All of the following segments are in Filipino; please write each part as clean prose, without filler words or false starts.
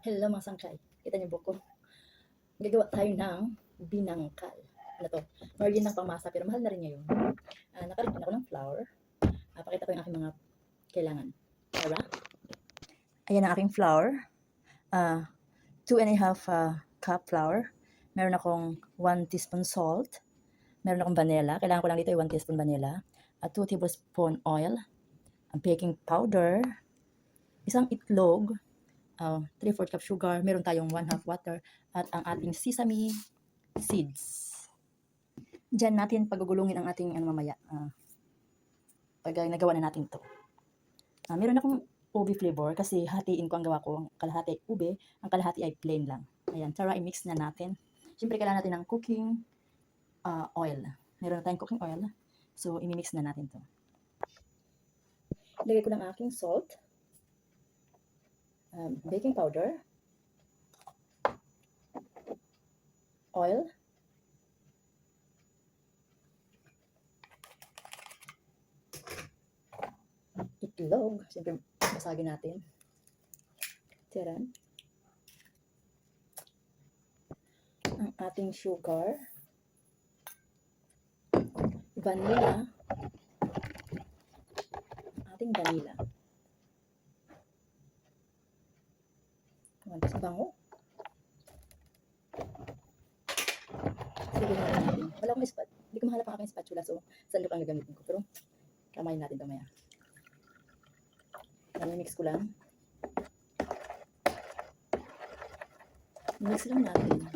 Hello mga sangkay. Kita niyo buko. Gagawa tayo ng binangkal. Ano to? Margin ng pangmasa pero mahal na rin ngayon. Nakarin ako ng flour. Pakita ko yung aking mga kailangan. Tara. Ayan ang aking flour. 2.5 cup flour. Meron akong 1 teaspoon salt. Meron akong vanilla. Kailangan ko lang dito ay 1 teaspoon vanilla. 2 tablespoon oil. Ang baking powder. Isang itlog. 3/4 cup sugar, meron tayong 1/2 water, at ang ating sesame seeds. Diyan natin pagugulungin ang ating mamaya, pag nagawa na natin to. Meron akong ube flavor kasi hatiin ko ang gawa ko. Ang kalahati ay ube, ang kalahati ay plain lang. Ayan, tara i-mix na natin. Siyempre kailangan natin ng cooking oil. Meron na tayong cooking oil, so i-mix na natin to. Ilagay ko ng aking salt, baking powder, oil, itlog, siyempre basagin natin. Tiyan. Ang ating sugar, vanilla, ating vanilla. Sa bango. Sige na natin. Wala akong spatula. Hindi ko mahanap ang aking spatula, so sandok ang gagamitin ko. Pero kamay natin mamaya. Mix ko lang. Mix lang natin.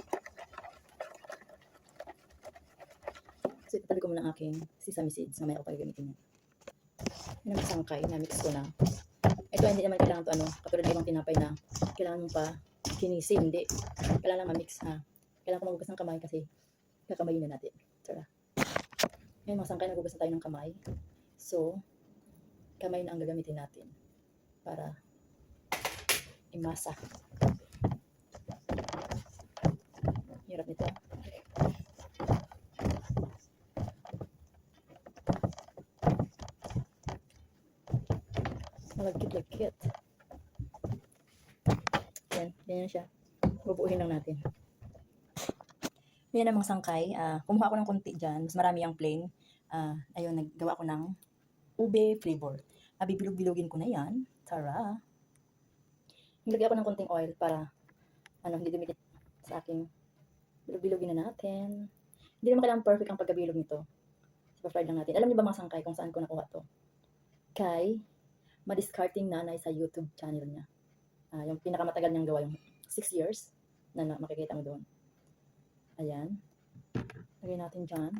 So itatabi ko muna ang aking sesame seeds. Mamaya ako pa gagamitin yan. Yan ang sangkay na mix ko na. Ito hindi naman kailangan to katulad ng ibang tinapay na kailangan mo pa kinisin. Hindi. Kailangan lang ma-mix Kailangan ko magugas ng kamay kasi kakamayin na natin. Tara. Ngayon mga sangkay, nagugas na tayo ng kamay. So, kamay na ang gagamitin natin para imasa. Hirap nito. Malagkit-lagkit. Yan, ganyan siya. Bubuuhin lang natin. Yan ang mga sangkay. Kumuha ako ng konti dyan. Mas marami ang plain. Ayun, naggawa ko ng ube flavor. Bibilog-bilogin ko na yan. Tara. Nilagyan ko ng konting oil para hindi dumikit sa aking. Bilog-bilogin na natin. Hindi naman kailangan perfect ang pagkabilog nito. Fried lang natin. Alam niyo ba mga sangkay kung saan ko nakuha to? Kay Madiscarding Nanay sa YouTube channel niya. Yung pinakamatagal niyang gawa, yung 6 years na makikita mo doon. Ayan. Lagyan natin dyan.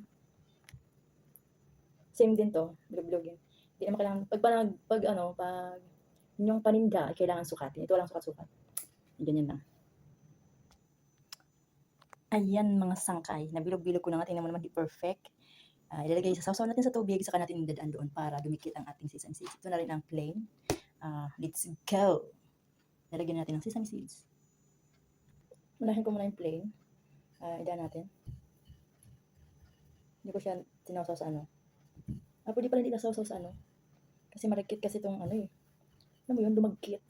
Same din to. Bilog-bilogin. Hindi naman kailangan, pag yung paninda, ay kailangan sukatin. Ito lang sukat-sukat. Ganyan lang. Ayan mga sangkay. Nabilog-bilog ko na nga. Tingnan mo naman di perfect. Ilalagay sa sausaw natin sa tubig. Saka natin idadaan doon para dumikit ang ating sesame seeds. Ito na rin ang plain. Let's go. Lalagyan natin ng sesame seeds. Unahin ko muna yung plain. Idaan natin. Hindi ko siya sinawsaw sa pwede pala hindi nasawsaw sa kasi maragkit kasi itong Alam mo yun, lumagkit.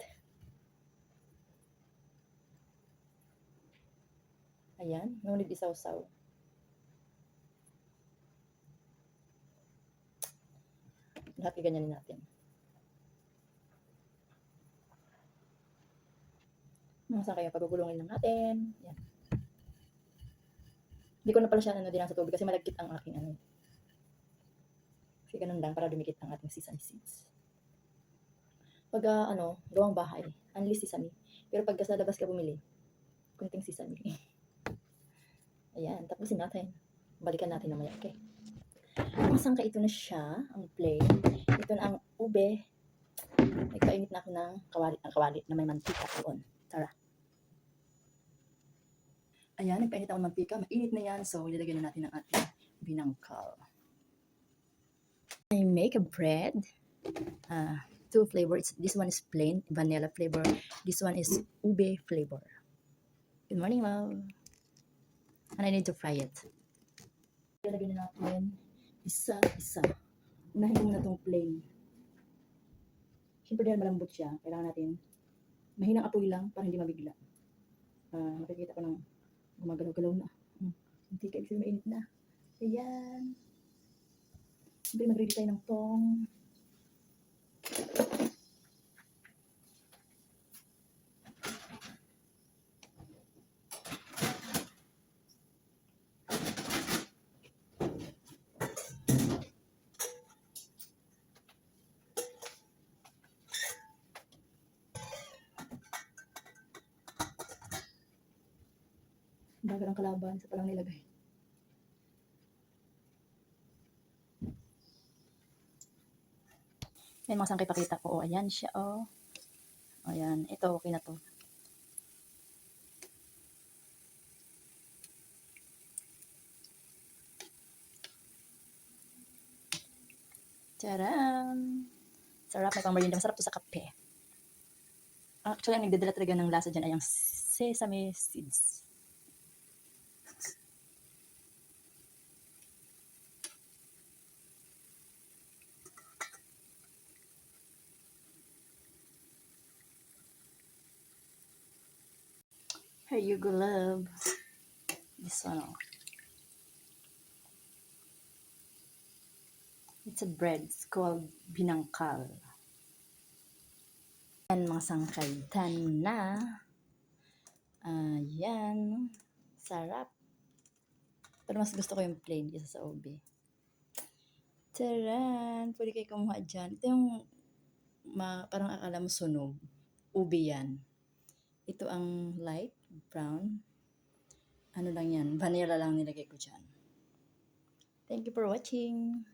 Ayan, ngunit isawsaw. Lahat ganyanin natin. Saan kaya pagugulungin lang natin. Yan. Hindi ko na pala siya din sa tubig kasi malagkit ang aking Kasi ganun lang para dumikit ang ating sesame seeds. Pag gawang bahay, only sesame. Pero pag sa labas ka bumili, kunting sesame. Ayan, tapusin natin. Balikan natin mamaya, okay? Ang sangka ito na siya, ang plain. Ito na ang ube. Nagpainit na ako ng kawali na may mantika doon. Tara. Ayan, nagpainit ako ng mantika. Mainit na yan, so ilalagay na natin ang ating binangkal. I make a bread. 2 flavors. This one is plain, vanilla flavor. This one is ube flavor. Good morning, Mom. And I need to fry it. Ilalagay na natin isa-isa. Unahin ko muna itong plain. Siyempre dahil malambot siya, kailangan natin Mahinang apoy lang para hindi mabigla. Makikita ko ng gumagalaw-galaw na. Hindi ka ibig mainit na. Ayan. Siyempre mag-ready tayo ng tong. Bagal ang kalaban sa palang nilagay. May mga sangkay pakita ko. Ayan siya. Ayan. Ito, okay na to. Charan! Sarap. May pang merienda. Masarap to sa kape. Actually, ang nagdadala talaga ng lasa dyan ay ang sesame seeds. Here you go, love. This one. It's a bread. It's called binangkal. Ayan mga sangkay. Done na. Ayan. Sarap. Pero mas gusto ko yung plain kaysa sa ube. Taran! Pwede kayo kumuha dyan. Ito yung parang akala mo sunog. Ube yan. Ito ang light brown. Ano lang yan. Vanilla lang nilagay ko dyan. Thank you for watching.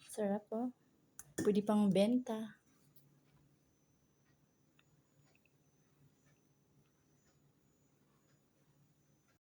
Sarap po. Pwede pang benta.